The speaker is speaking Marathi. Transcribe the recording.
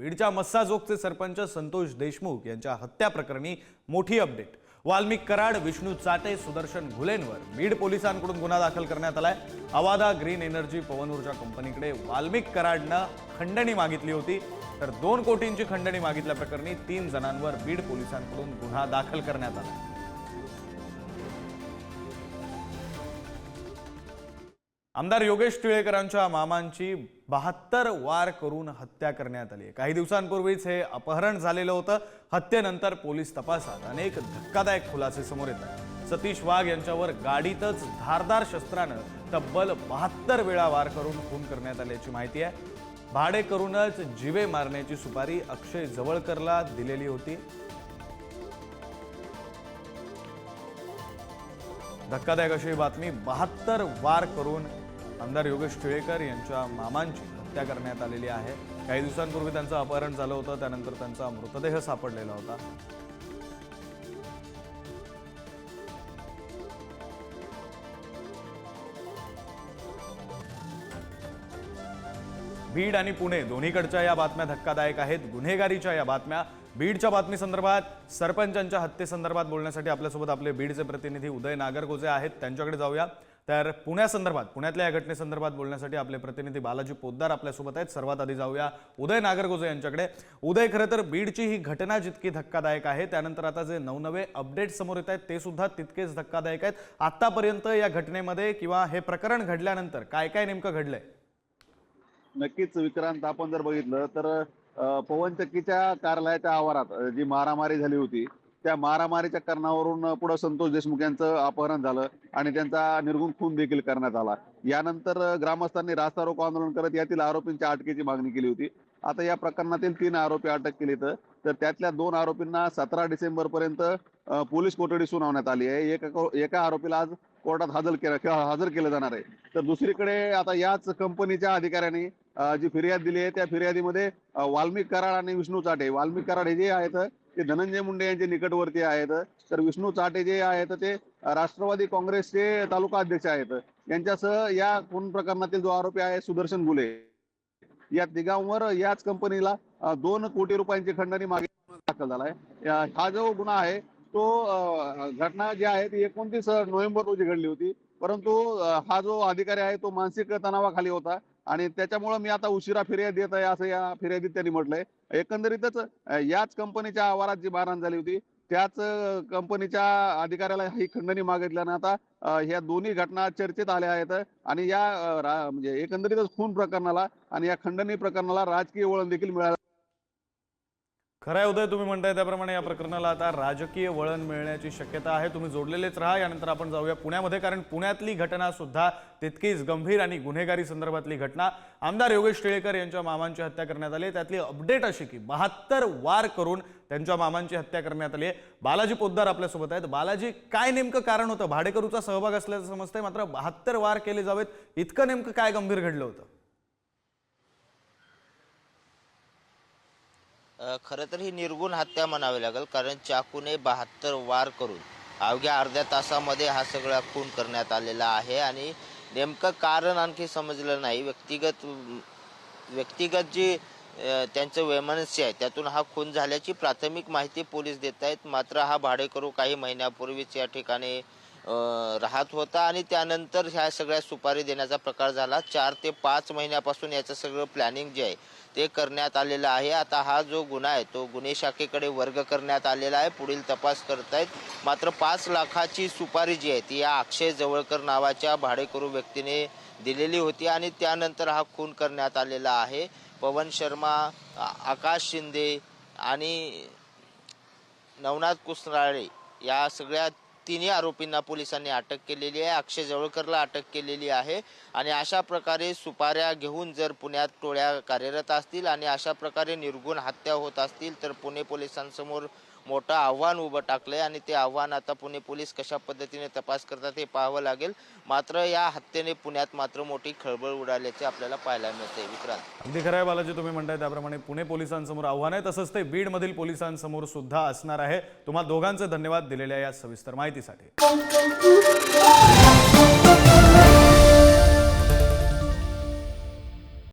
बीडच्या मस्साजोगचे सरपंच संतोष देशमुख यांच्या हत्या प्रकरणी मोठी अपडेट। वाल्मिक कराड, विष्णू चाटे, सुदर्शन घुलेंवर बीड पोलिसांकडून गुन्हा दाखल करण्यात आलाय। अवादा ग्रीन एनर्जी पवन ऊर्जा कंपनीकडे वाल्मिक कराडनं खंडणी मागितली होती, तर 2 कोटींची खंडणी मागितल्या प्रकरणी 3 जणांवर बीड पोलिसांकडून गुन्हा दाखल करण्यात आला। आमदार योगेश टिळेकरांच्या मामांची 72 वार करून हत्या करण्यात आली। काही दिवसांपूर्वीच हे अपहरण झालेलं होतं। हत्येनंतर पोलीस तपासात अनेक धक्कादायक खुलासे समोर येतात। सतीश वाघ यांच्यावर गाडीतच धारदार शस्त्रानं तब्बल 72 वेळा वार करून खून करण्यात आल्याची माहिती आहे। भाडे करूनच जीवे मारण्याची सुपारी अक्षय जवळकरला दिलेली होती। धक्कादायक अशी बातमी, 72 वार करून आमदार योगेश टिळेकर यांच्या मामांची हत्या करण्यात आलेली आहे। काही दिवसांपूर्वी त्यांचं अपहरण झालं होतं, त्यानंतर त्यांचा मृतदेह सापडलेला होता। बीड आणि पुणे दोन्हीकडच्या या बातम्या धक्कादायक आहेत। गुन्हेगारीच्या या बातम्या। बीडच्या बातमी संदर्भात, सरपंचांच्या हत्येसंदर्भात बोलण्यासाठी आपल्यासोबत आपले बीडचे प्रतिनिधी उदय नागरगोजे आहेत, त्यांच्याकडे जाऊया। तर पुण्यासंदर्भात, पुण्यातल्या या घटनेसंदर्भात बोलण्यासाठी आपले प्रतिनिधी बालाजी पोद्दार आपल्यासोबत आहेत। सर्वात आधी जाऊया उदय नागरगोजे यांच्याकडे। उदय, खरं तर बीडची ही घटना जितकी धक्कादायक आहे, त्यानंतर आता जे नवनवे अपडेट समोर येत आहेत ते सुद्धा तितकेच धक्कादायक आहेत। आतापर्यंत या घटनेमध्ये किंवा हे प्रकरण घडल्यानंतर काय काय नेमकं घडलंय? नक्कीच विक्रांत, आपण जर बघितलं तर पवन चक्कीच्या कार्यालयाच्या आवारात जी मारामारी झाली होती, त्या मारामारीच्या कारणावरून पुढे संतोष देशमुख यांचं अपहरण झालं आणि त्यांचा निर्गुण खून देखील करण्यात आला। यानंतर ग्रामस्थांनी रास्ता रोको आंदोलन करत यातील आरोपींच्या अटकेची मागणी केली होती। आता या प्रकरणातील 3 आरोपी अटक केले, तर त्यातल्या 2 आरोपींना 17 डिसेंबर पर्यंत पोलीस कोठडी सुनावण्यात आली आहे। एका आरोपीला आज कोर्टात हजर केलं जाणार आहे। तर दुसरीकडे आता याच कंपनीच्या अधिकाऱ्यांनी जी फिर्याद दिली आहे, त्या फिर्यादीमध्ये वाल्मिक कराड आणि विष्णू चाटे, वाल्मिक कराड हे जे आहेत ते धनंजय मुंडे यांचे निकटवर्ती आहेत, तर विष्णू चाटे जे आहेत ते राष्ट्रवादी काँग्रेसचे तालुका अध्यक्ष आहेत। यांच्यासह या खून प्रकरणातील जो आरोपी आहे सुदर्शन घुले, या तिघांवर याच कंपनीला 2 कोटी रुपयांची खंडणी मागितली दाखल झालाय। हा जो गुन्हा आहे तो घटना जी आहे ती 29 नोव्हेंबर रोजी घडली होती, परंतु हा जो अधिकारी आहे तो मानसिक तणावाखाली होता आणि त्याच्यामुळे मी आता उशिरा फिर्याद देत आहे असं या फिर्यादीत त्यांनी म्हटलंय। एकंदरीतच याच कंपनीच्या आवारात जी मारहाण झाली होती त्याच कंपनीच्या अधिकाऱ्याला ही खंडणी मागितल्यानं आता ह्या दोन्ही घटना चर्चेत आल्या आहेत आणि या म्हणजे एकंदरीतच खून प्रकरणाला आणि या खंडणी प्रकरणाला राजकीय वळण देखील मिळालं। खरं आहे उदय, तुम्ही म्हणताय त्याप्रमाणे या प्रकरणाला आता राजकीय वळण मिळण्याची शक्यता आहे। तुम्ही जोडलेलेच राहा। यानंतर आपण जाऊया पुण्यामध्ये, कारण पुण्यातली घटना सुद्धा तितकीच गंभीर आणि गुन्हेगारी संदर्भातली घटना। आमदार योगेश टिळेकर यांच्या मामांची हत्या करण्यात आली। त्यातली अपडेट अशी की 72 वार करून त्यांच्या मामांची हत्या करण्यात आली आहे। बालाजी पोद्दार आपल्यासोबत आहेत। बालाजी, काय नेमकं कारण होतं? भाडेकरूचा सहभाग असल्याचं समजतंय, मात्र 72 वार केले जावेत, इतकं नेमकं काय गंभीर घडलं होतं? खरं तर ही निर्गुण हत्या म्हणावी लागेल, कारण चाकूने 72 वार करून अवघ्या अर्ध्या तासामध्ये हा सगळा खून करण्यात आलेला आहे आणि नेमकं कारण आणखी समजलं नाही। व्यक्तिगत जी त्यांचं वैमनस्य आहे त्यातून हा खून झाल्याची प्राथमिक माहिती पोलीस देत आहेत। मात्र हा भाडेकरू काही महिन्यापूर्वीच या ठिकाणी राहत होता आणि त्यानंतर ह्या सगळ्या सुपारी देण्याचा प्रकार झाला। 4 ते 5 महिन्यापासून याचं सगळं प्लॅनिंग जे आहे ते करण्यात आलेलं आहे। आता हा जो गुन्हा आहे तो गुन्हे शाखेकडे वर्ग करण्यात आलेला आहे, पुढील तपास करतायत। मात्र 5 लाखाची सुपारी जी आहे ती या अक्षय जवळकर नावाच्या भाडेकरू व्यक्तीने दिलेली होती आणि त्यानंतर हा खून करण्यात आलेला आहे। पवन शर्मा, आकाश शिंदे आणि नवनाथ कुसराळे या सगळ्या 3 आरोपींना पोलिसांनी अटक केलेली आहे। अक्षय जवळकरला अटक केलेली आहे आणि अशा प्रकारे सुपाऱ्या घेऊन जर पुण्यात टोळ्या कार्यरत असतील आणि अशा प्रकारे निर्गुण हत्या होत असतील तर पुणे पोलिसांसमोर मोठं आव्हान उभं टाकलंय आणि ते आव्हान आता पुणे पोलीस कशा पद्धतीने तपास करतात हे पाहावं लागेल। मात्र या हत्येने पुण्यात मात्र मोठी खळबळ उडाल्याचे आपल्याला पाहायला मिळते। विक्रांत, अगदी खरं आहे बालाजी, तुम्ही म्हणताय त्याप्रमाणे पुणे पोलिसांसमोर आव्हान आहे, तसंच ते बीडमधील पोलिसांसमोर सुद्धा असणार आहे। तुम्हाला दोघांचे धन्यवाद दिलेल्या या सविस्तर माहितीसाठी।